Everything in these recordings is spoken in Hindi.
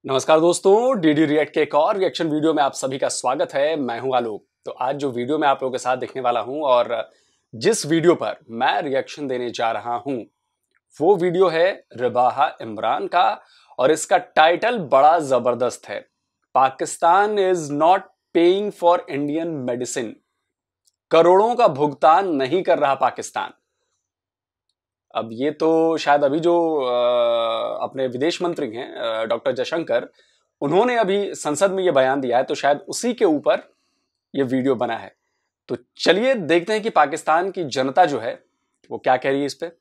नमस्कार दोस्तों, डीडी रिएक्ट के एक और रिएक्शन वीडियो में आप सभी का स्वागत है। मैं हूं आलोक। तो आज जो वीडियो मैं आप लोगों के साथ देखने वाला हूं और जिस वीडियो पर मैं रिएक्शन देने जा रहा हूं वो वीडियो है रिबाहा इमरान का और इसका टाइटल बड़ा जबरदस्त है। Pakistan is not paying for Indian medicine. करोड़ों का भुगतान नहीं कर रहा पाकिस्तान। अब ये तो शायद अभी जो अपने विदेश मंत्री हैं डॉक्टर जयशंकर, उन्होंने अभी संसद में ये बयान दिया है, तो शायद उसी के ऊपर ये वीडियो बना है। तो चलिए देखते हैं कि पाकिस्तान की जनता जो है वो क्या कह रही है इस पे।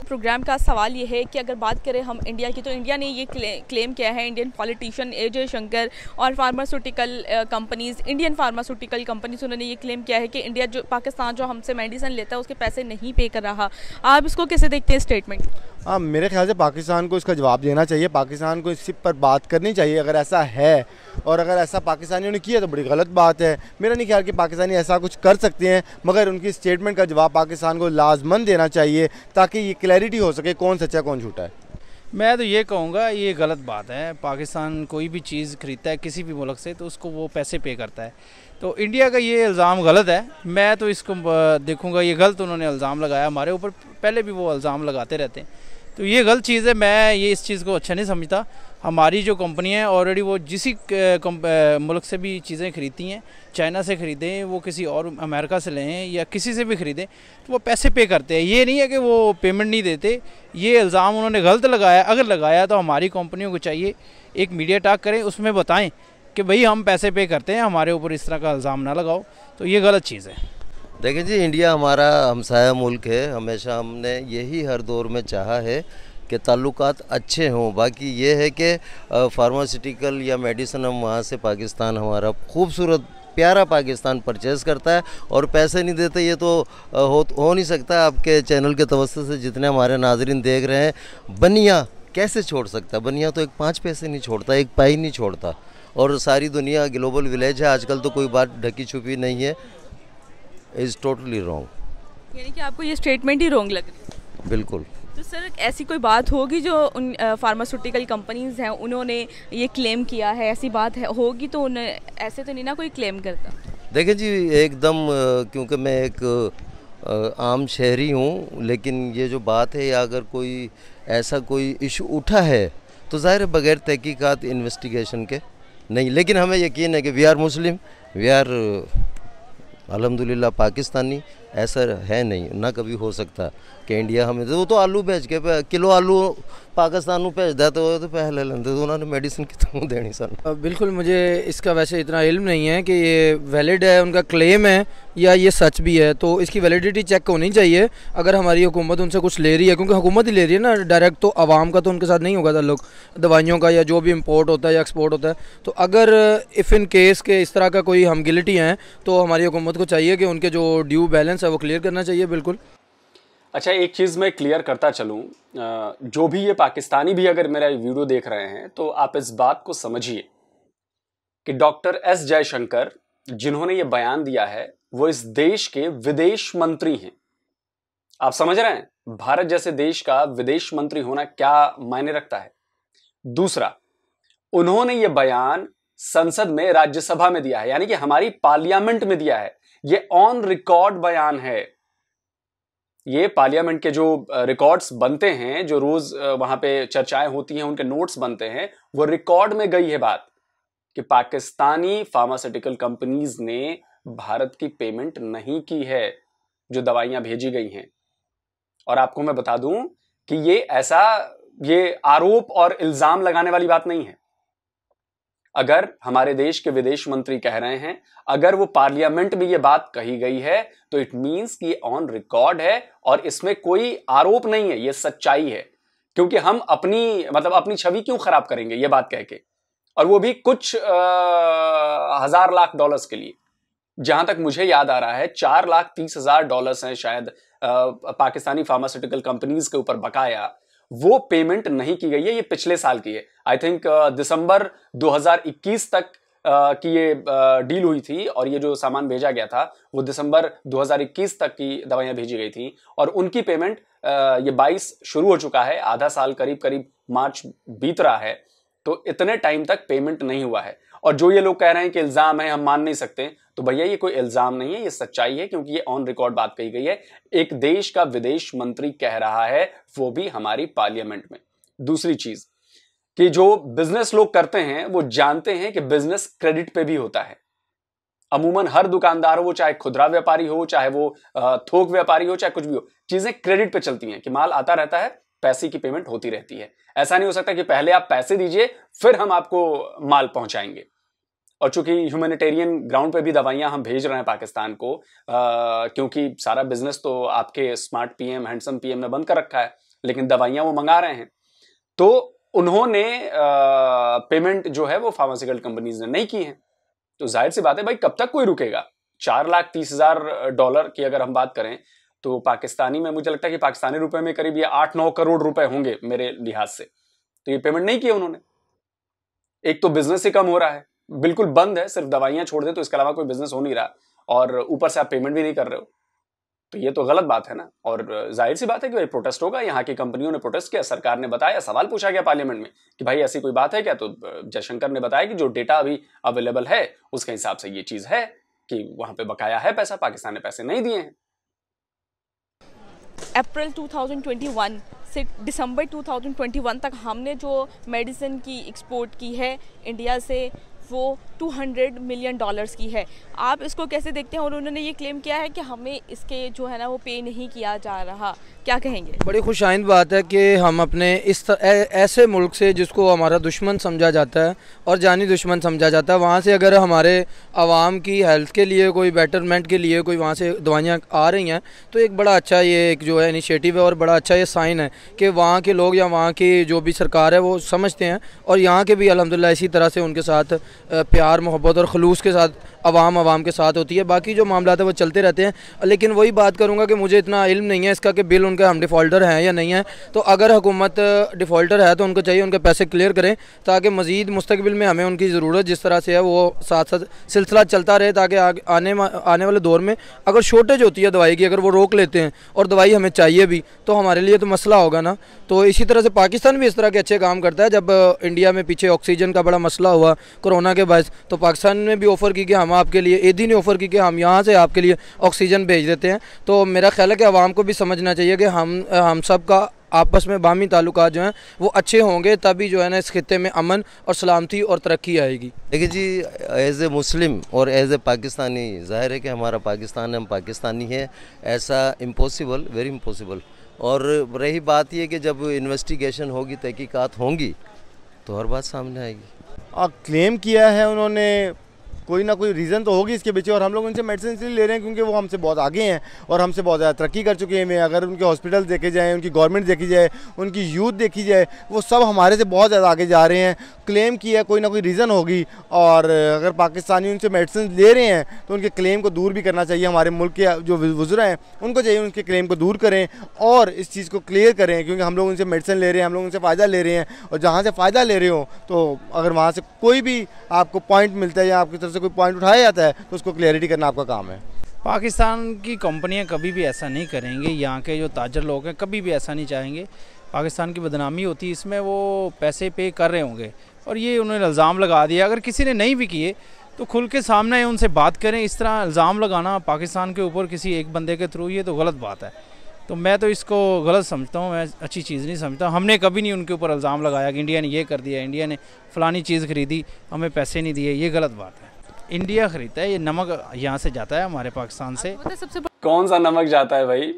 प्रोग्राम का सवाल ये है कि अगर बात करें हम इंडिया की, तो इंडिया ने ये क्लेम किया है, इंडियन पॉलिटिशियन ए जयशंकर और pharmaceutical companies, Indian pharmaceutical companies, उन्होंने ये क्लेम किया है कि इंडिया जो पाकिस्तान जो हमसे मेडिसिन लेता है उसके पैसे नहीं पे कर रहा। आप इसको कैसे देखते हैं स्टेटमेंट? हाँ, मेरे ख्याल से पाकिस्तान को इसका जवाब देना चाहिए, पाकिस्तान को इसी पर बात करनी चाहिए अगर ऐसा है। और अगर ऐसा पाकिस्तानियों ने किया तो बड़ी गलत बात है। मेरा नहीं ख्याल कि पाकिस्तानी ऐसा कुछ कर सकते हैं, मगर उनकी स्टेटमेंट का जवाब पाकिस्तान को लाजमन देना चाहिए ताकि ये क्लैरिटी हो सके कौन सच्चा कौन झूठा है। मैं तो ये कहूँगा ये गलत बात है। पाकिस्तान कोई भी चीज़ खरीदता है किसी भी मुल्क से तो उसको वो पैसे पे करता है। तो इंडिया का ये इल्ज़ाम गलत है। मैं तो इसको देखूँगा ये गलत उन्होंने इल्ज़ाम लगाया हमारे ऊपर, पहले भी वो इल्ज़ाम लगाते रहते हैं, तो ये गलत चीज़ है। मैं ये इस चीज़ को अच्छा नहीं समझता। हमारी जो कंपनी है ऑलरेडी वो जिसी मुल्क से भी चीज़ें खरीदती हैं, चाइना से ख़रीदें, वो किसी और अमेरिका से लें या किसी से भी ख़रीदें, तो वो पैसे पे करते हैं। ये नहीं है कि वो पेमेंट नहीं देते। ये इल्ज़ाम उन्होंने गलत लगाया। अगर लगाया तो हमारी कंपनियों को चाहिए एक मीडिया टॉक करें, उसमें बताएं कि भाई हम पैसे पे करते हैं, हमारे ऊपर इस तरह का इल्ज़ाम ना लगाओ। तो ये गलत चीज़ है। देखिए जी, इंडिया हमारा हमसाया मुल्क है। हमेशा हमने यही हर दौर में चाहा है कि ताल्लुकात अच्छे हों। बाकी ये है कि फार्मास्यूटिकल या मेडिसिन हम वहाँ से पाकिस्तान, हमारा खूबसूरत प्यारा पाकिस्तान परचेज़ करता है और पैसे नहीं देते। ये तो हो नहीं सकता। आपके चैनल के तवज्जो से जितने हमारे नाजरीन देख रहे हैं, बनिया कैसे छोड़ सकता है? बनिया तो एक 5 पैसे नहीं छोड़ता, एक पाई नहीं छोड़ता। और सारी दुनिया ग्लोबल विलेज है आजकल, तो कोई बात ढकी छुपी नहीं है। Is totally wrong. यानी कि आपको ये स्टेटमेंट ही रॉन्ग लग रही है? बिल्कुल। तो सर ऐसी कोई बात होगी जो उन फार्मास्यूटिकल कंपनीज हैं उन्होंने ये क्लेम किया है, ऐसी बात है होगी तो उन्हें ऐसे तो नहीं ना कोई क्लेम करता? देखिए जी, एकदम क्योंकि मैं एक आम शहरी हूँ, लेकिन ये जो बात है या अगर कोई ऐसा कोई इशू उठा है तो ज़ाहिर है बग़ैर तहकीकात इन्वेस्टिगेशन के नहीं। लेकिन हमें यकीन है कि we are Muslim, we are अल्हम्दुलिल्लाह पाकिस्तानी। ऐसा है नहीं, ना कभी हो सकता कि इंडिया हमें वो तो आलू भेज के किलो आलू पाकिस्तान में भेजता है तो पहले लेंदे तो उन्होंने मेडिसिन कितों देनी सन। बिल्कुल, मुझे इसका वैसे इतना इल्म नहीं है कि ये वैलिड है, उनका क्लेम है या ये सच भी है। तो इसकी वैलिडिटी चेक होनी चाहिए अगर हमारी हुकूमत उनसे कुछ ले रही है, क्योंकि हुकूमत ही ले रही है ना डायरेक्ट, तो आवाम का तो उनके साथ नहीं होगा ताल्लुक दवाइयों का या जो भी इम्पोर्ट होता है या एक्सपोर्ट होता है। तो अगर इफ़ इन केस के इस तरह का कोई हम गिल्टी हैं तो हमारी हुकूमत को चाहिए कि उनके जो ड्यू बैलेंस है वो क्लियर करना चाहिए। बिल्कुल। अच्छा, एक चीज मैं क्लियर करता चलूं, जो भी ये पाकिस्तानी भी अगर मेरा वीडियो देख रहे हैं तो आप इस बात को समझिए कि डॉक्टर एस जयशंकर जिन्होंने ये बयान दिया है वो इस देश के विदेश मंत्री हैं। आप समझ रहे हैं भारत जैसे देश का विदेश मंत्री होना क्या मायने रखता है। दूसरा, उन्होंने ये बयान संसद में, राज्यसभा में दिया है, यानी कि हमारी पार्लियामेंट में दिया है। ये ऑन रिकॉर्ड बयान है। ये पार्लियामेंट के जो रिकॉर्ड्स बनते हैं, जो रोज वहां पे चर्चाएं होती हैं, उनके नोट्स बनते हैं, वो रिकॉर्ड में गई है बात कि पाकिस्तानी फार्मास्यूटिकल कंपनीज ने भारत की पेमेंट नहीं की है जो दवाइयां भेजी गई हैं। और आपको मैं बता दूं कि ये आरोप और इल्जाम लगाने वाली बात नहीं है। अगर हमारे देश के विदेश मंत्री कह रहे हैं, अगर वो पार्लियामेंट में ये बात कही गई है तो इट मींस कि ये ऑन रिकॉर्ड है और इसमें कोई आरोप नहीं है, ये सच्चाई है। क्योंकि हम अपनी छवि क्यों खराब करेंगे ये बात कह के, और वो भी कुछ हजार लाख डॉलर्स के लिए। जहां तक मुझे याद आ रहा है $4,30,000 हैं शायद पाकिस्तानी फार्मास्यूटिकल कंपनीज के ऊपर बकाया। वो पेमेंट नहीं की गई है, ये पिछले साल की है। आई थिंक दिसंबर 2021 तक की ये डील हुई थी और ये जो सामान भेजा गया था वो दिसंबर 2021 तक की दवाइयां भेजी गई थी और उनकी पेमेंट ये 22 शुरू हो चुका है। आधा साल करीब मार्च बीत रहा है तो इतने टाइम तक पेमेंट नहीं हुआ है। और जो ये लोग कह रहे हैं कि इल्जाम है, हम मान नहीं सकते, तो भैया ये कोई इल्जाम नहीं है, ये सच्चाई है, क्योंकि ये ऑन रिकॉर्ड बात कही गई है। एक देश का विदेश मंत्री कह रहा है, वो भी हमारी पार्लियामेंट में। दूसरी चीज कि जो बिजनेस लोग करते हैं वो जानते हैं कि बिजनेस क्रेडिट पे भी होता है। अमूमन हर दुकानदार हो, वो चाहे खुदरा व्यापारी हो, चाहे वो थोक व्यापारी हो, चाहे कुछ भी हो, चीजें क्रेडिट पे चलती हैं कि माल आता रहता है, पैसे की पेमेंट होती रहती है। ऐसा नहीं हो सकता कि पहले आप पैसे दीजिए फिर हम आपको माल पहुंचाएंगे। और चूंकि ह्यूमैनिटेरियन ग्राउंड पे भी दवाइयां हम भेज रहे हैं पाकिस्तान को, क्योंकि सारा बिजनेस तो आपके स्मार्ट पीएम, हैंडसम पीएम ने बंद कर रखा है, लेकिन दवाइयां वो मंगा रहे हैं। तो उन्होंने पेमेंट जो है वो फार्मास्यूटिकल कंपनीज ने नहीं की है। तो जाहिर सी बात है भाई, कब तक कोई रुकेगा। $4,30,000 की अगर हम बात करें तो पाकिस्तानी में मुझे लगता है कि पाकिस्तानी रुपए में करीब ये 8-9 करोड़ रुपए होंगे मेरे लिहाज से। तो ये पेमेंट नहीं किया उन्होंने। एक तो बिजनेस ही कम हो रहा है, बिल्कुल बंद है, सिर्फ दवाइयां छोड़ दे तो इसके अलावा कोई बिजनेस हो नहीं रहा, और ऊपर से आप पेमेंट भी नहीं कर रहे हो, तो ये तो गलत बात है ना। और जाहिर सी बात है कि भाई प्रोटेस्ट होगा। यहाँ की कंपनियों ने प्रोटेस्ट किया, सरकार ने बताया, सवाल पूछा गया पार्लियामेंट में कि भाई ऐसी कोई बात है क्या। तो जयशंकर ने बताया कि जो डेटा अभी अवेलेबल है उसके हिसाब से ये चीज है कि वहां पे बकाया है पैसा, पाकिस्तान ने पैसे नहीं दिए हैं। अप्रैल 2021 से दिसंबर 2021 तक हमने जो मेडिसिन की एक्सपोर्ट की है इंडिया से वो $200 मिलियन की है। आप इसको कैसे देखते हैं? और उन्होंने ये क्लेम किया है कि हमें इसके जो है ना वो पे नहीं किया जा रहा, क्या कहेंगे? बड़ी खुशाइंद बात है कि हम अपने ऐसे मुल्क से जिसको हमारा दुश्मन समझा जाता है और जानी दुश्मन समझा जाता है, वहाँ से अगर हमारे आवाम की हेल्थ के लिए, कोई बेटरमेंट के लिए कोई वहाँ से दवाइयाँ आ रही हैं, तो एक बड़ा अच्छा ये एक जो है इनिशिएटिव है और बड़ा अच्छा ये साइन है कि वहाँ के लोग या वहाँ की जो भी सरकार है वो समझते हैं। और यहाँ के भी अल्हम्दुलिल्लाह इसी तरह से उनके साथ प्यार मोहब्बत और खलूस के साथ आवाम के साथ होती है। बाकी जो मामला है वो चलते रहते हैं। लेकिन वही बात करूँगा कि मुझे इतना इल्म नहीं है इसका कि बिल उनका हम डिफ़ॉल्टर हैं या नहीं है। तो अगर हुकूमत डिफ़ॉल्टर है तो उनको चाहिए उनके पैसे क्लियर करें, ताकि मज़ीद मुस्तकबिल में हमें उनकी ज़रूरत जिस तरह से है वो साथ साथ सिलसिला चलता रहे, ताकि आने वाले दौर में अगर शॉर्टेज होती है दवाई की, अगर वो रोक लेते हैं और दवाई हमें चाहिए भी, तो हमारे लिए तो मसला होगा ना। तो इसी तरह से पाकिस्तान भी इस तरह के अच्छे काम करता है। जब इंडिया में पीछे ऑक्सीजन का बड़ा मसला हुआ कोरोना के बाद, तो पाकिस्तान ने भी ऑफ़र की कि हम आपके लिए, ईदी ने ऑफ़र की कि हम यहाँ से आपके लिए ऑक्सीजन भेज देते हैं। तो मेरा ख्याल है कि आवाम को भी समझना चाहिए कि हम सब का आपस में बामी ताल्लुकात जो हैं वो अच्छे होंगे, तभी जो है ना इस खित्ते में अमन और सलामती और तरक्की आएगी। देखिए जी, एज ए मुस्लिम और एज ए पाकिस्तानी, जाहिर है कि हमारा पाकिस्तान है, हम पाकिस्तानी हैं, ऐसा इम्पॉसिबल, वेरी इम्पॉसिबल। और रही बात ये कि जब इन्वेस्टिगेशन होगी, तहकीकात होंगी, तो हर बात सामने आएगी। क्लेम किया है उन्होंने, कोई ना कोई रीज़न तो होगी इसके पीछे। और हम लोग उनसे मेडिसिन इसलिए ले रहे हैं क्योंकि वो हमसे बहुत आगे हैं और हमसे बहुत ज़्यादा तरक्की कर चुके हैं। अगर उनके हॉस्पिटल देखे जाएँ, उनकी गवर्नमेंट देखी जाए, उनकी यूथ देखी जाए, वो सब हमारे से बहुत ज़्यादा आगे जा रहे हैं। क्लेम किया, कोई ना कोई रीज़न होगी। और अगर पाकिस्तानी उनसे मेडिसिन ले रहे हैं तो उनके क्लेम को दूर भी करना चाहिए। हमारे मुल्क के जो वुज़रा हैं उनको चाहिए उनके क्लेम को दूर करें और इस चीज़ को क्लियर करें, क्योंकि हम लोग उनसे मेडिसिन ले रहे हैं, हम लोग उनसे फ़ायदा ले रहे हैं। और जहाँ से फ़ायदा ले रहे हो, तो अगर वहाँ से कोई भी आपको पॉइंट मिलता है या आपकी तरफ से कोई पॉइंट उठाया जाता है, तो उसको क्लियरिटी करना आपका काम है। पाकिस्तान की कंपनियां कभी भी ऐसा नहीं करेंगे, यहाँ के जो ताजर लोग हैं कभी भी ऐसा नहीं चाहेंगे। पाकिस्तान की बदनामी होती है इसमें, वो पैसे पे कर रहे होंगे और ये उन्होंने इल्ज़ाम लगा दिया। अगर किसी ने नहीं भी किए तो खुल के सामने उनसे बात करें। इस तरह इल्ज़ाम लगाना पाकिस्तान के ऊपर किसी एक बंदे के थ्रू, ये तो गलत बात है। तो मैं तो इसको गलत समझता हूँ, मैं अच्छी चीज़ नहीं समझता। हमने कभी नहीं उनके ऊपर इल्ज़ाम लगाया कि इंडिया ने ये कर दिया, इंडिया ने फ़लानी चीज़ खरीदी, हमें पैसे नहीं दिए, ये गलत बात है। इंडिया खरीदता है, ये नमक यहाँ से जाता है हमारे पाकिस्तान से। कौन सा नमक जाता है भाई?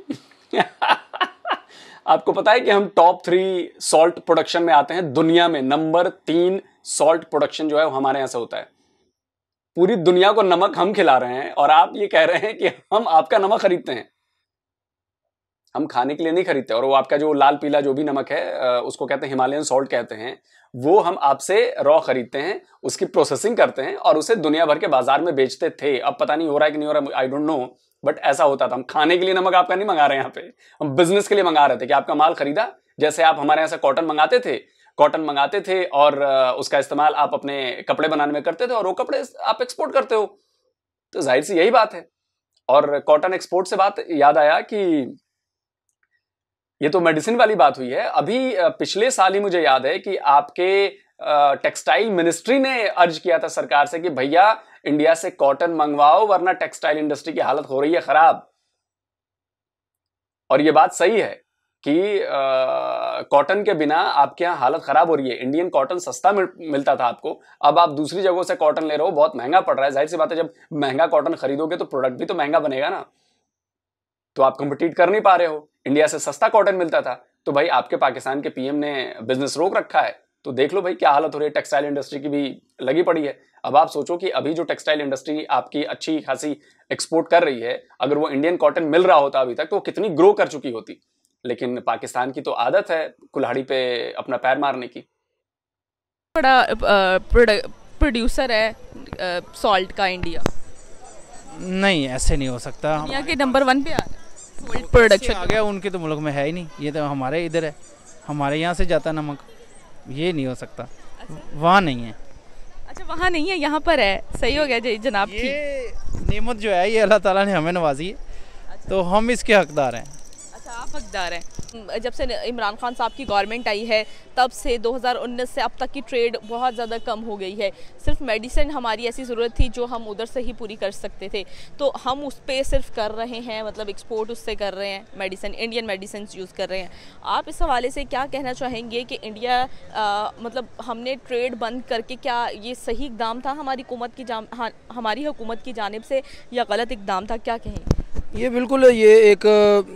आपको पता है कि हम टॉप 3 सॉल्ट प्रोडक्शन में आते हैं दुनिया में। नंबर 3 सॉल्ट प्रोडक्शन जो है वो हमारे यहाँ से होता है। पूरी दुनिया को नमक हम खिला रहे हैं और आप ये कह रहे हैं कि हम आपका नमक खरीदते हैं। हम खाने के लिए नहीं खरीदते। और वो आपका जो लाल पीला जो भी नमक है, उसको कहते हैं हिमालयन सॉल्ट कहते हैं, वो हम आपसे रॉ खरीदते हैं, उसकी प्रोसेसिंग करते हैं और उसे दुनिया भर के बाजार में बेचते थे। अब पता नहीं हो रहा है कि नहीं हो रहा, आई डोंट नो, बट ऐसा होता था। हम खाने के लिए नमक आपका नहीं मंगा रहे हैं, यहाँ पे हम बिजनेस के लिए मंगा रहे थे कि आपका माल खरीदा। जैसे आप हमारे यहाँ से कॉटन मंगाते थे और उसका इस्तेमाल आप अपने कपड़े बनाने में करते थे और वो कपड़े आप एक्सपोर्ट करते हो। तो जाहिर सी यही बात है। और कॉटन एक्सपोर्ट से बात याद आया कि ये तो मेडिसिन वाली बात हुई है। अभी पिछले साल ही मुझे याद है कि आपके टेक्सटाइल मिनिस्ट्री ने अर्ज किया था सरकार से कि भैया इंडिया से कॉटन मंगवाओ वरना टेक्सटाइल इंडस्ट्री की हालत हो रही है खराब। और ये बात सही है कि कॉटन के बिना आपके यहाँ हालत खराब हो रही है। इंडियन कॉटन सस्ता मिलता था आपको, अब आप दूसरी जगहों से कॉटन ले रहे हो, बहुत महंगा पड़ रहा है। जाहिर सी बात है, जब महंगा कॉटन खरीदोगे तो प्रोडक्ट भी तो महंगा बनेगा ना, तो आप कम्पिटिट कर नहीं पा रहे हो। इंडिया से सस्ता कॉटन मिलता था, तो भाई आपके पाकिस्तान के पीएम ने बिजनेस रोक रखा है। तो देख लो भाई क्या हालत हो रही है, टेक्सटाइल इंडस्ट्री की भी लगी पड़ी है। अब आप सोचो कि अभी जो टेक्सटाइल इंडस्ट्री आपकी अच्छी खासी एक्सपोर्ट कर रही है, अगर वो इंडियन कॉटन मिल रहा होता अभी तक तो वो कितनी ग्रो कर चुकी होती। लेकिन पाकिस्तान की तो आदत है कुल्हाड़ी पे अपना पैर मारने की। बड़ा प्रोड्यूसर है सॉल्ट का इंडिया, नहीं ऐसे नहीं हो सकता। दुनिया के नंबर 1 पे आ रहा है सॉल्ट प्रोडक्शन। आ गया, उनके तो मुल्क में है ही नहीं, ये तो हमारे इधर है, हमारे यहाँ से जाता नमक, ये नहीं हो सकता। वहाँ नहीं है। अच्छा वहाँ नहीं है, यहाँ पर है। सही हो गया जी जनाब। ये नेमत जो है ये अल्लाह ताला ने हमें नवाजी है, तो हम इसके हकदार हैं। अच्छा आप हकदार हैं। जब से इमरान खान साहब की गवर्नमेंट आई है तब से 2019 से अब तक की ट्रेड बहुत ज़्यादा कम हो गई है। सिर्फ मेडिसिन हमारी ऐसी ज़रूरत थी जो हम उधर से ही पूरी कर सकते थे, तो हम उस पर सिर्फ कर रहे हैं, मतलब एक्सपोर्ट उससे कर रहे हैं, मेडिसिन इंडियन मेडिसिन यूज़ कर रहे हैं। आप इस हवाले से क्या कहना चाहेंगे कि इंडिया मतलब हमने ट्रेड बंद करके क्या ये सही इक़दाम था हमारी हुकूमत की जानिब से या गलत इक़दाम था, क्या कहेंगे? ये बिल्कुल ये एक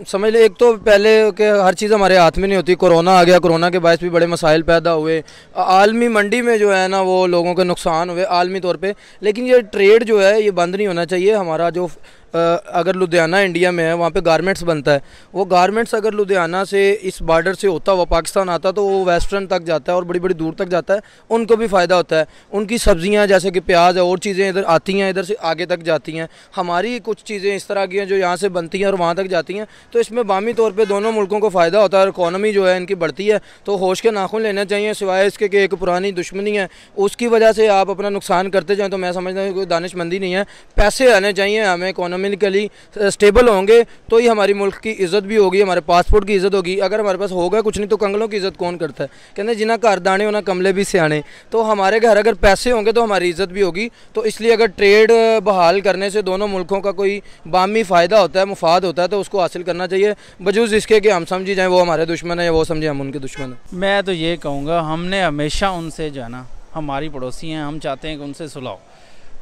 समझ ले, एक तो पहले के हर चीज़ हमारे हाथ में नहीं होती। कोरोना आ गया, कोरोना के बायस भी बड़े मसाइल पैदा हुए, आलमी मंडी में जो है ना वो लोगों के नुकसान हुए आलमी तौर पे। लेकिन ये ट्रेड जो है ये बंद नहीं होना चाहिए। हमारा जो अगर लुधियाना इंडिया में है वहाँ पे गारमेंट्स बनता है, वो गारमेंट्स अगर लुधियाना से इस बॉर्डर से होता हुआ पाकिस्तान आता तो वो वेस्टर्न तक जाता है और बड़ी बड़ी दूर तक जाता है, उनको भी फ़ायदा होता है। उनकी सब्जियाँ जैसे कि प्याज है और चीज़ें इधर आती हैं, इधर से आगे तक जाती हैं। हमारी कुछ चीज़ें इस तरह की हैं जो यहाँ से बनती हैं और वहाँ तक जाती हैं, तो इसमें बामी तौर पर दोनों मुल्कों को फ़ायदा होता है और इकॉनमी जो है इनकी बढ़ती है। तो होश के नाखून लेने चाहिए, सिवाय इसके कि एक पुरानी दुश्मनी है उसकी वजह से आप अपना नुकसान करते जाएँ, तो मैं समझता हूँ कोई दानिशमंदी नहीं है। पैसे आने चाहिए हमें, इकोनॉमिकली स्टेबल होंगे तो ही हमारी मुल्क की इज़्ज़त भी होगी, हमारे पासपोर्ट की इज़्ज़त होगी। अगर हमारे पास होगा कुछ नहीं तो कंगलों की इज़्ज़त कौन करता है? कहते हैं जिन्हें घर दाने होना कमले भी सियाने। तो हमारे घर अगर पैसे होंगे तो हमारी इज़्ज़त भी होगी। तो इसलिए अगर ट्रेड बहाल करने से दोनों मुल्कों का कोई बामी फ़ायदा होता है, मुफाद होता है, तो उसको हासिल करना चाहिए, बजूज़ इसके कि हम समझी जाएँ वो हमारे दुश्मन है या वो समझे हम उनके दुश्मन हैं। मैं तो ये कहूँगा हमने हमेशा उनसे जो है ना, हमारी पड़ोसी हैं, हम चाहते हैं कि उनसे सुलहो,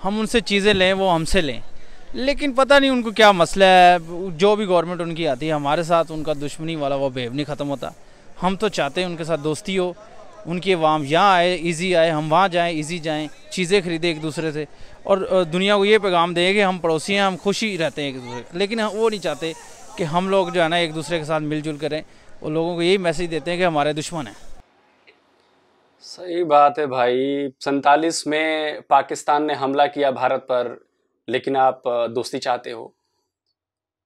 हम उनसे चीज़ें लें, वो हमसे लें। लेकिन पता नहीं उनको क्या मसला है, जो भी गवर्नमेंट उनकी आती है हमारे साथ उनका दुश्मनी वाला वो बेव नहीं ख़त्म होता। हम तो चाहते हैं उनके साथ दोस्ती हो, उनकी अवाम यहाँ आए ईज़ी आए, हम वहाँ जाएँ ईज़ी जाएँ, चीज़ें खरीदें एक दूसरे से, और दुनिया को ये पैगाम दें कि हम पड़ोसी हैं, हम खुशी रहते हैं एक दूसरे। लेकिन वो नहीं चाहते कि हम लोग जो है ना एक दूसरे के साथ मिलजुल करें, वो लोगों को यही मैसेज देते हैं कि हमारे दुश्मन हैं। सही बात है भाई। 47 में पाकिस्तान ने हमला किया भारत पर, लेकिन आप दोस्ती चाहते हो।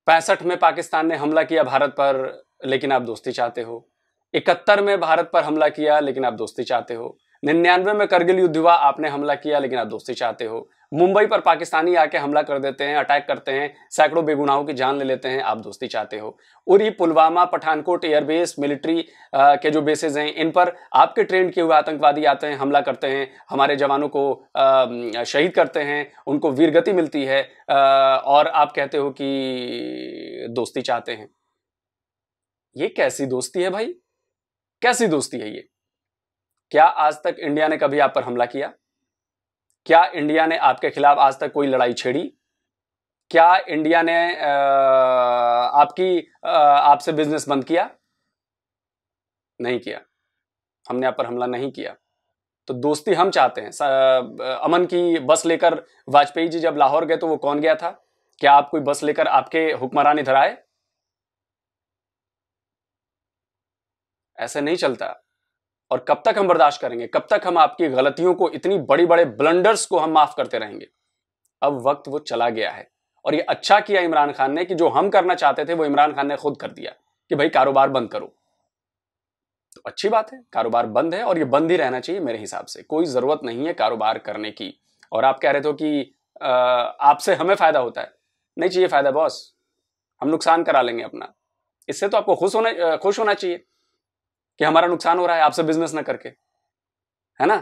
65 में पाकिस्तान ने हमला किया भारत पर, लेकिन आप दोस्ती चाहते हो। 71 में भारत पर हमला किया, लेकिन आप दोस्ती चाहते हो। 99 में करगिल युद्ध हुआ, आपने हमला किया, लेकिन आप दोस्ती चाहते हो। मुंबई पर पाकिस्तानी आके हमला कर देते हैं, अटैक करते हैं, सैकड़ों बेगुनाहों की जान ले लेते हैं, आप दोस्ती चाहते हो। उरी, पुलवामा, पठानकोट एयरबेस, मिलिट्री के जो बेसेस हैं, इन पर आपके ट्रेंड किए हुए आतंकवादी आते हैं, हमला करते हैं, हमारे जवानों को शहीद करते हैं, उनको वीरगति मिलती है, और आप कहते हो कि दोस्ती चाहते हैं। ये कैसी दोस्ती है भाई? कैसी दोस्ती है ये? क्या आज तक इंडिया ने कभी आप पर हमला किया? क्या इंडिया ने आपके खिलाफ आज तक कोई लड़ाई छेड़ी? क्या इंडिया ने आपसे बिजनेस बंद किया? नहीं किया। हमने आप पर हमला नहीं किया। तो दोस्ती हम चाहते हैं। अमन की बस लेकर वाजपेयी जी जब लाहौर गए तो वो कौन गया था? क्या आप कोई बस लेकर आपके हुक्मरान इधर आए? ऐसे नहीं चलता। और कब तक हम बर्दाश्त करेंगे? कब तक हम आपकी गलतियों को, इतनी बड़ी बड़े ब्लंडर्स को हम माफ करते रहेंगे? अब वक्त वो चला गया है। और ये अच्छा किया इमरान खान ने कि जो हम करना चाहते थे वो इमरान खान ने खुद कर दिया कि भाई कारोबार बंद करो। तो अच्छी बात है, कारोबार बंद है और ये बंद ही रहना चाहिए मेरे हिसाब से। कोई जरूरत नहीं है कारोबार करने की। और आप कह रहे थे कि आपसे हमें फायदा होता है। नहीं चाहिए फायदा बॉस, हम नुकसान करा लेंगे अपना। इससे तो आपको खुश होना चाहिए कि हमारा नुकसान हो रहा है आपसे बिजनेस ना करके, है ना?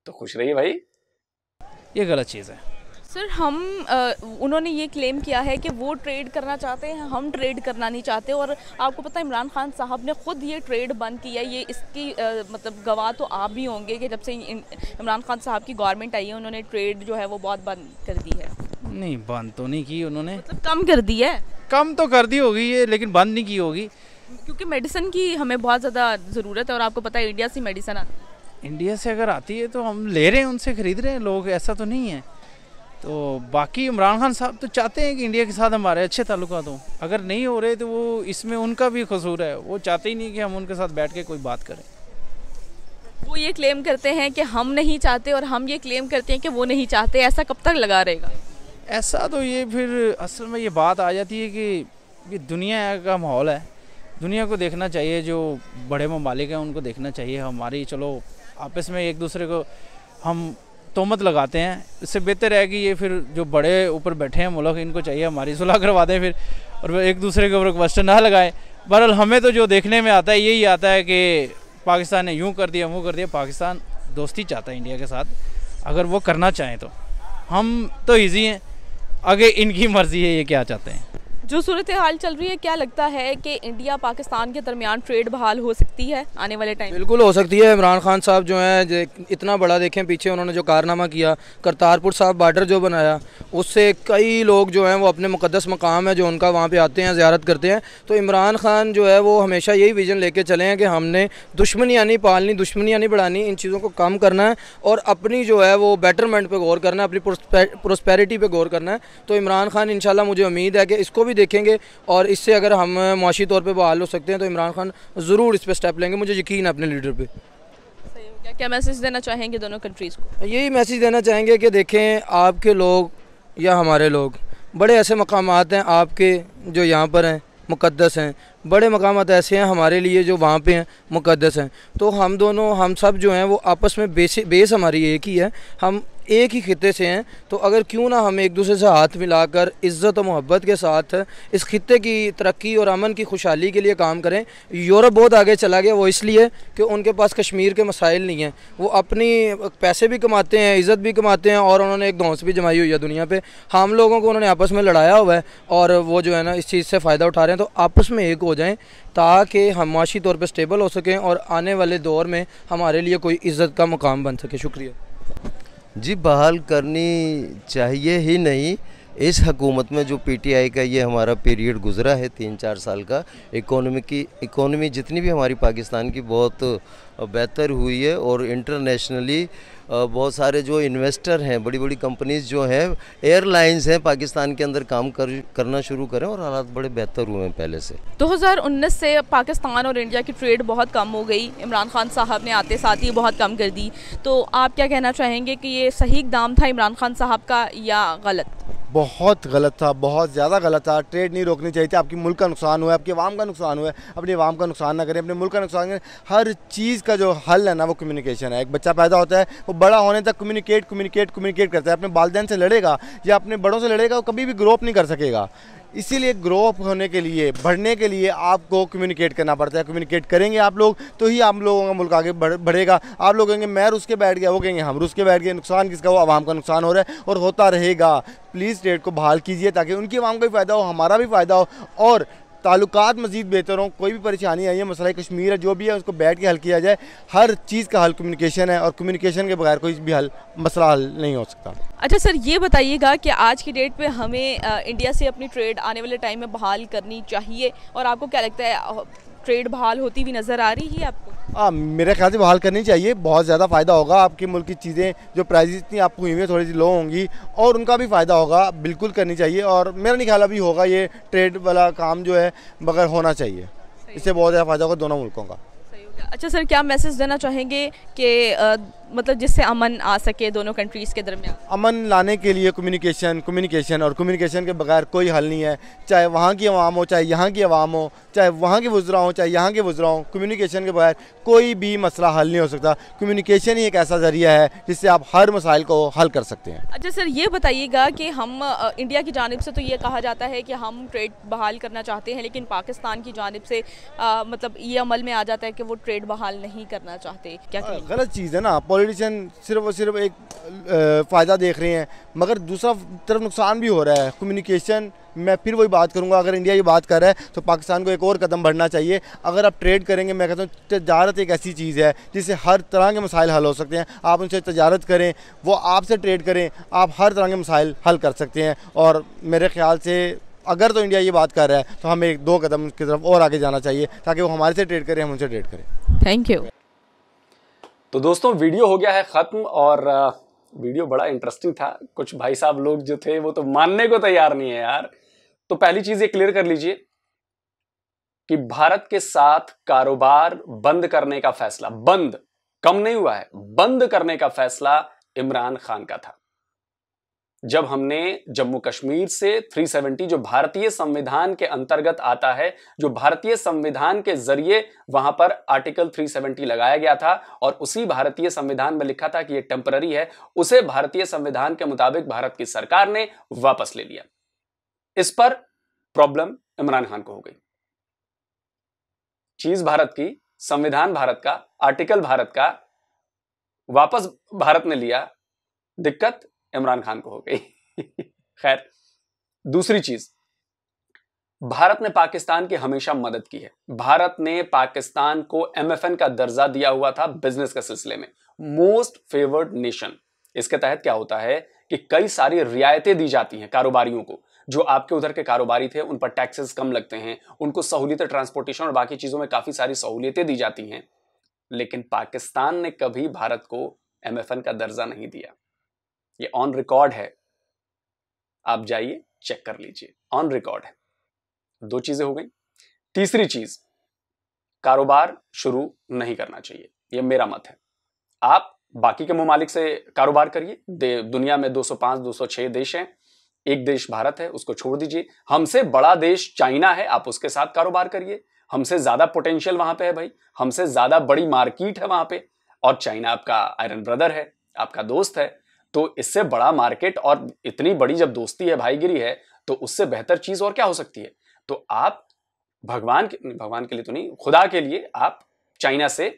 तो खुश रहिए भाई। ये गलत चीज़ है सर। उन्होंने ये क्लेम किया है कि वो ट्रेड करना चाहते हैं, हम ट्रेड करना नहीं चाहते। और आपको पता है इमरान खान साहब ने खुद ये ट्रेड बंद किया। ये इसकी मतलब गवाह तो आप भी होंगे कि जब से इमरान खान साहब की गवर्नमेंट आई है उन्होंने ट्रेड जो है वो बहुत बंद कर दी है। नहीं, बंद तो नहीं की उन्होंने, मतलब कम कर दी है। कम तो कर दी होगी ये, लेकिन बंद नहीं की होगी, क्योंकि मेडिसिन की हमें बहुत ज़्यादा ज़रूरत है। और आपको पता है इंडिया से मेडिसिन आती है। इंडिया से अगर आती है तो हम ले रहे हैं, उनसे ख़रीद रहे हैं लोग, ऐसा तो नहीं है। तो बाकी इमरान खान साहब तो चाहते हैं कि इंडिया के साथ हमारे अच्छे ताल्लुकात हों। अगर नहीं हो रहे तो वो इसमें उनका भी कसूर है, वो चाहते ही नहीं कि हम उनके साथ बैठ के कोई बात करें। वो ये क्लेम करते हैं कि हम नहीं चाहते और हम ये क्लेम करते हैं कि वो नहीं चाहते। ऐसा कब तक लगा रहेगा? ऐसा तो ये फिर असल में ये बात आ जाती है कि ये दुनिया का माहौल है, दुनिया को देखना चाहिए, जो बड़े ममालिक हैं उनको देखना चाहिए। हमारी चलो आपस में एक दूसरे को हम तोहमत लगाते हैं, इससे बेहतर है कि ये फिर जो बड़े ऊपर बैठे हैं मुल्क, इनको चाहिए हमारी सुलह करवा दें फिर, और एक दूसरे के ऊपर क्वेश्चन ना लगाएं। बहरहाल हमें तो जो देखने में आता है यही आता है कि पाकिस्तान ने यूँ कर दिया वो कर दिया। पाकिस्तान दोस्ती चाहता है इंडिया के साथ, अगर वो करना चाहें तो। हम तो ईजी हैं, आगे इनकी मर्ज़ी है ये क्या चाहते हैं। जो सूरत हाल चल रही है, क्या लगता है कि इंडिया पाकिस्तान के दरमियान ट्रेड बहाल हो सकती है आने वाले टाइम? बिल्कुल हो सकती है। इमरान खान साहब जो हैं इतना बड़ा देखें पीछे उन्होंने जो कारनामा किया, करतारपुर साहब बॉर्डर जो बनाया, उससे कई लोग जो हैं वो अपने मुक़द्दस मकाम है जो उनका वहाँ पे आते हैं, ज़ियारत करते हैं। तो इमरान खान जो है वो हमेशा यही विज़न लेके चले हैं कि हमने दुश्मनियाँ नहीं पालनी, दुश्मनियाँ नहीं बढ़ानी, इन चीज़ों को कम करना है और अपनी जो है वो बेटरमेंट पर गौर करना है, अपनी प्रोस्पेरिटी पर गौर करना है। तो इमरान खान इंशाल्लाह मुझे उम्मीद है कि इसको भी देखेंगे और इससे अगर हम मुआशी तौर पे बहाल हो सकते हैं तो इमरान खान ज़रूर इस पर स्टेप लेंगे। मुझे यकीन है अपने लीडर पे। सही हो गया। क्या मैसेज देना चाहेंगे दोनों कंट्रीज़ को? यही मैसेज देना चाहेंगे कि देखें, आपके लोग या हमारे लोग, बड़े ऐसे मकामात हैं आपके जो यहाँ पर हैं मुक़द्दस हैं, बड़े मकामात ऐसे हैं हमारे लिए जो वहाँ पे हैं मुक़द्दस हैं। तो हम सब जो हैं वो आपस में बेस हमारी एक ही है, हम एक ही खिते से हैं। तो अगर क्यों ना हम एक दूसरे से हाथ मिलाकर इज़्ज़त और मोहब्बत के साथ इस खिते की तरक्की और अमन की खुशहाली के लिए काम करें। यूरोप बहुत आगे चला गया, वो इसलिए कि उनके पास कश्मीर के मसाइल नहीं हैं, वो अपनी पैसे भी कमाते हैं, इज़्ज़त भी कमाते हैं और उन्होंने एक धौंस भी जमाई हुई है दुनिया पे। हम लोगों को उन्होंने आपस में लड़ाया हुआ है और वो जो है ना इस चीज़ से फ़ायदा उठा रहे हैं। तो आपस में एक हो जाएँ ताकि हम माशी तौर पर स्टेबल हो सकें और आने वाले दौर में हमारे लिए कोई इज़्ज़त का मुकाम बन सके। शुक्रिया जी। बहाल करनी चाहिए ही नहीं। इस हुकूमत में जो पीटीआई का ये हमारा पीरियड गुज़रा है 3-4 साल का, इकोनॉमी जितनी भी हमारी पाकिस्तान की बहुत बेहतर हुई है और इंटरनेशनली बहुत सारे जो इन्वेस्टर हैं, बड़ी बड़ी कंपनीज़ जो हैं, एयरलाइंस हैं, पाकिस्तान के अंदर काम करना शुरू करें और हालात बड़े बेहतर हुए हैं पहले से। 2019 से पाकिस्तान और इंडिया की ट्रेड बहुत कम हो गई। इमरान खान साहब ने आते साथ ही बहुत कम कर दी। तो आप क्या कहना चाहेंगे कि ये सही इक़दाम था इमरान खान साहब का या गलत? बहुत गलत था, बहुत ज़्यादा गलत था। ट्रेड नहीं रोकनी चाहिए थी। आपकी मुल्क का नुकसान हुआ है, आपके अवाम का नुकसान हुआ है। अपने अवाम का नुकसान ना करें, अपने मुल्क का नुकसान करें। हर चीज़ का जो हल है ना वो कम्युनिकेशन है। एक बच्चा पैदा होता है, वो बड़ा होने तक कम्युनिकेट करता है। अपने वालिदैन से लड़ेगा या अपने बड़ों से लड़ेगा, वो कभी भी ग्रो अप नहीं कर सकेगा। इसीलिए ग्रो अप होने के लिए, बढ़ने के लिए आपको कम्युनिकेट करना पड़ता है। कम्युनिकेट करेंगे आप लोग तो ही आप लोगों का मुल्क आगे बढ़ेगा। आप लोग कहेंगे मैं रुस के बैठ गया, वो कहेंगे हम रुस के बैठ गए। नुकसान किसका? वो आवाम का नुकसान हो रहा है और होता रहेगा। प्लीज़ ट्रेड को बहाल कीजिए ताकि उनकी आवाम का भी फ़ायदा हो, हमारा भी फ़ायदा हो और ताल्लुकात मज़ीद बेहतर हों। कोई भी परेशानी आई है, मसला कश्मीर है, जो भी है उसको बैठ के हल किया जाए। हर चीज़ का हल कम्युनिकेशन है और कम्युनिकेशन के बगैर कोई भी मसला हल नहीं हो सकता। अच्छा सर, ये बताइएगा कि आज की डेट पे हमें इंडिया से अपनी ट्रेड आने वाले टाइम में बहाल करनी चाहिए और आपको क्या लगता है ट्रेड बहाल होती हुई नज़र आ रही है आपको? मेरे ख्याल से बहाल करनी चाहिए। बहुत ज़्यादा फ़ायदा होगा। आपके मुल्क की चीज़ें जो प्राइस इतनी आपको हुई हैं थोड़ी सी लो होंगी और उनका भी फ़ायदा होगा। बिल्कुल करनी चाहिए और मेरा नहीं ख्याल अभी होगा ये ट्रेड वाला काम जो है, मगर होना चाहिए। इससे बहुत ज़्यादा फ़ायदा होगा दोनों मुल्कों का। अच्छा सर, क्या मैसेज देना चाहेंगे कि मतलब जिससे अमन आ सके दोनों कंट्रीज़ के दरमियान? अमन लाने के लिए कम्युनिकेशन और कम्युनिकेशन के बगैर कोई हल नहीं है। चाहे वहाँ की आवाम हो, चाहे यहाँ की आवाम हो, चाहे वहाँ के वुज़रा हो, चाहे यहाँ के वुज़रा हो, कम्युनिकेशन के बगैर कोई भी मसला हल नहीं हो सकता। कम्युनिकेशन ही एक ऐसा ज़रिया है जिससे आप हर मसाइल को हल कर सकते हैं। अच्छा सर, ये बताइएगा कि हम इंडिया की जानिब से तो ये कहा जाता है कि हम ट्रेड बहाल करना चाहते हैं, लेकिन पाकिस्तान की जानिब से मतलब ये अमल में आ जाता है कि वो ट्रेड बहाल नहीं करना चाहते। क्या गलत चीज़ है ना। पॉलिटिशियन सिर्फ और सिर्फ एक फ़ायदा देख रहे हैं, मगर दूसरा तरफ नुकसान भी हो रहा है। कम्युनिकेशन, मैं फिर वही बात करूंगा, अगर इंडिया ये बात कर रहा है तो पाकिस्तान को एक और कदम बढ़ना चाहिए। अगर आप ट्रेड करेंगे, मैं कहता हूँ तजारत एक ऐसी चीज़ है जिससे हर तरह के मसाइल हल हो सकते हैं। आप उनसे तजारत करें, वो आपसे ट्रेड करें, आप हर तरह के मसाइल हल कर सकते हैं। और मेरे ख्याल से अगर तो इंडिया ये बात कर रहा है तो हमें 1-2 कदम की तरफ और आगे जाना चाहिए ताकि वो हमारे से ट्रेड करें, हम उनसे ट्रेड करें। Thank you. तो दोस्तों, वीडियो हो गया है ख़त्म और वीडियो बड़ा इंटरेस्टिंग था। कुछ भाई साहब लोग जो थे वो तो मानने को तैयार नहीं है यार। तो पहली चीज ये क्लियर कर लीजिए कि भारत के साथ कारोबार बंद करने का फैसला, बंद कम नहीं हुआ है, बंद करने का फैसला इमरान खान का था। जब हमने जम्मू कश्मीर से 370 जो भारतीय संविधान के अंतर्गत आता है, जो भारतीय संविधान के जरिए वहां पर आर्टिकल 370 लगाया गया था और उसी भारतीय संविधान में लिखा था कि यह टेम्पररी है, उसे भारतीय संविधान के मुताबिक भारत की सरकार ने वापस ले लिया। इस पर प्रॉब्लम इमरान खान को हो गई। चीज भारत की, संविधान भारत का, आर्टिकल भारत का, वापस भारत ने लिया, दिक्कत इमरान खान को हो गई। खैर, दूसरी चीज, भारत ने पाकिस्तान की हमेशा मदद की है। भारत ने पाकिस्तान को MFN का दर्जा दिया हुआ था बिजनेस के सिलसिले में, मोस्ट फेवर्ड नेशन। इसके तहत क्या होता है कि कई सारी रियायतें दी जाती हैं कारोबारियों को। जो आपके उधर के कारोबारी थे उन पर टैक्सेस कम लगते हैं, उनको सहूलियतें, ट्रांसपोर्टेशन और बाकी चीजों में काफी सारी सहूलियतें दी जाती हैं। लेकिन पाकिस्तान ने कभी भारत को MFN का दर्जा नहीं दिया। ये ऑन रिकॉर्ड है, आप जाइए चेक कर लीजिए, ऑन रिकॉर्ड है। 2 चीजें हो गई। तीसरी चीज, कारोबार शुरू नहीं करना चाहिए, यह मेरा मत है। आप बाकी के ममालिक से कारोबार करिए। दुनिया में 205, 206 देश हैं, एक देश भारत है, उसको छोड़ दीजिए। हमसे बड़ा देश चाइना है, आप उसके साथ कारोबार करिए। हमसे ज्यादा पोटेंशियल वहां पे है भाई, हमसे ज्यादा बड़ी मार्केट है वहां पे, और चाइना आपका आयरन ब्रदर है, आपका दोस्त है। तो इससे बड़ा मार्केट और इतनी बड़ी जब दोस्ती है, भाईगिरी है, तो उससे बेहतर चीज और क्या हो सकती है। तो आप भगवान के लिए तो नहीं, खुदा के लिए आप चाइना से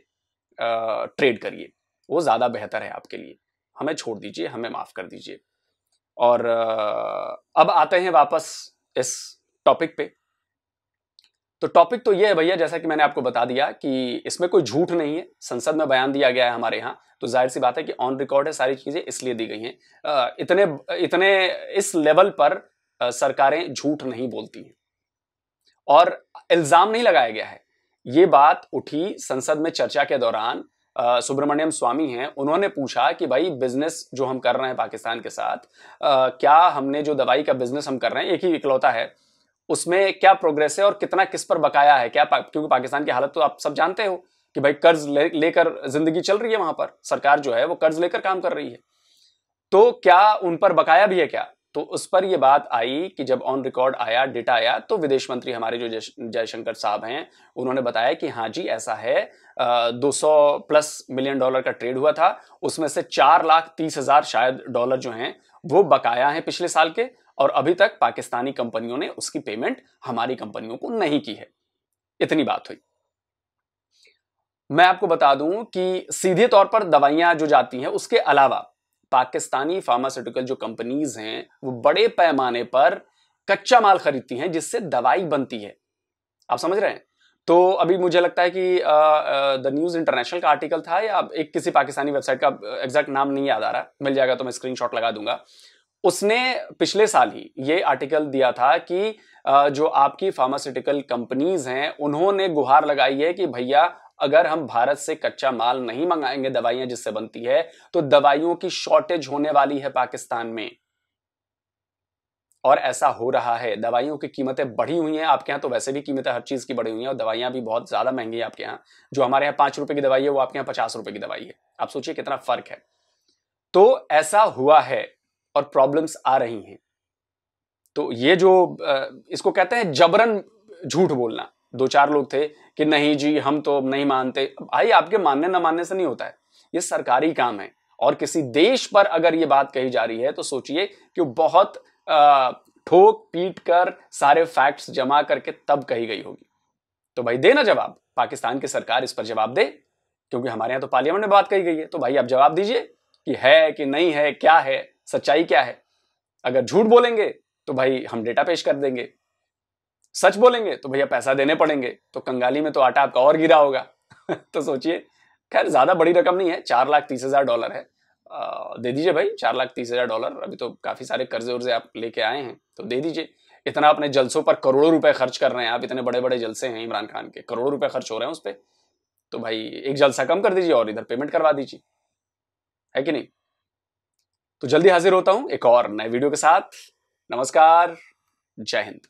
ट्रेड करिए, वो ज्यादा बेहतर है आपके लिए। हमें छोड़ दीजिए, हमें माफ कर दीजिए। और अब आते हैं वापस इस टॉपिक पे। तो टॉपिक तो ये है भैया, जैसा कि मैंने आपको बता दिया कि इसमें कोई झूठ नहीं है, संसद में बयान दिया गया है हमारे यहाँ, तो जाहिर सी बात है कि ऑन रिकॉर्ड है, सारी चीजें इसलिए दी गई हैं। इतने इस लेवल पर सरकारें झूठ नहीं बोलती हैं और इल्जाम नहीं लगाया गया है। ये बात उठी संसद में चर्चा के दौरान। सुब्रमण्यम स्वामी हैं, उन्होंने पूछा कि भाई बिजनेस जो हम कर रहे हैं पाकिस्तान के साथ, क्या हमने जो दवाई का बिजनेस हम कर रहे हैं, एक ही इकलौता है, उसमें क्या प्रोग्रेस है और कितना किस पर बकाया है, क्या क्योंकि पाकिस्तान की हालत तो आप सब जानते हो कि भाई कर्ज लेकर जिंदगी चल रही है, वहां पर सरकार जो है वो कर्ज लेकर काम कर रही है, तो क्या उन पर बकाया भी है क्या। तो उस पर यह बात आई कि जब ऑन रिकॉर्ड आया, डेटा आया, तो विदेश मंत्री हमारे जो जयशंकर साहब हैं, उन्होंने बताया कि हाँ जी ऐसा है, 200+ मिलियन डॉलर का ट्रेड हुआ था, उसमें से 4,30,000 शायद डॉलर जो हैं वो बकाया हैं पिछले साल के, और अभी तक पाकिस्तानी कंपनियों ने उसकी पेमेंट हमारी कंपनियों को नहीं की है। इतनी बात हुई। मैं आपको बता दूं कि सीधे तौर पर दवाइयां जो जाती हैं, उसके अलावा पाकिस्तानी फार्मास्यूटिकल जो कंपनीज हैं वो बड़े पैमाने पर कच्चा माल खरीदती हैं जिससे दवाई बनती है। आप समझ रहे हैं। तो अभी मुझे लगता है कि द न्यूज इंटरनेशनल का आर्टिकल था, या एक किसी पाकिस्तानी वेबसाइट का एग्जैक्ट नाम नहीं याद आ रहा, मिल जाएगा तो मैं स्क्रीनशॉट लगा दूंगा। उसने पिछले साल ही ये आर्टिकल दिया था कि जो आपकी फार्मास्यूटिकल कंपनीज हैं उन्होंने गुहार लगाई है कि भैया अगर हम भारत से कच्चा माल नहीं मंगाएंगे, दवाइयां जिससे बनती है, तो दवाइयों की शॉर्टेज होने वाली है पाकिस्तान में। और ऐसा हो रहा है, दवाइयों की कीमतें बढ़ी हुई हैं। आपके यहाँ तो वैसे भी कीमतें हर चीज की बढ़ी हुई हैं और दवाइयां भी बहुत ज्यादा महंगी है आपके यहाँ। जो हमारे यहाँ 5 रुपए की दवाई है वो आपके यहाँ 50 रुपए की दवाई है। आप सोचिए कितना फर्क है। तो ऐसा हुआ है और प्रॉब्लम्स आ रही हैं। तो ये जो इसको कहते हैं जबरन झूठ बोलना। 2-4 लोग थे कि नहीं जी हम तो नहीं मानते। भाई आपके मानने ना मानने से नहीं होता है, ये सरकारी काम है। और किसी देश पर अगर ये बात कही जा रही है तो सोचिए कि बहुत ठोक पीट कर सारे फैक्ट्स जमा करके तब कही गई होगी। तो भाई देना जवाब, पाकिस्तान की सरकार इस पर जवाब दे क्योंकि हमारे यहाँ तो पार्लियामेंट में बात कही गई है। तो भाई आप जवाब दीजिए कि है कि नहीं है, क्या है, सच्चाई क्या है। अगर झूठ बोलेंगे तो भाई हम डेटा पेश कर देंगे, सच बोलेंगे तो भैया पैसा देने पड़ेंगे। तो कंगाली में तो आटा आपका और गिरा होगा। तो सोचिए, खैर ज्यादा बड़ी रकम नहीं है, $4,30,000 है। दे दीजिए भाई $4,30,000। अभी तो काफी सारे कर्जे उर्जे आप लेके आए हैं, तो दे दीजिए। इतना अपने जलसों पर करोड़ों रुपए खर्च कर रहे हैं आप, इतने बड़े बड़े जलसे हैं इमरान खान के, करोड़ों रुपए खर्च हो रहे हैं उस पर। तो भाई एक जलसा कम कर दीजिए और इधर पेमेंट करवा दीजिए, है कि नहीं। तो जल्दी हाजिर होता हूं एक और नए वीडियो के साथ। नमस्कार, जय हिंद।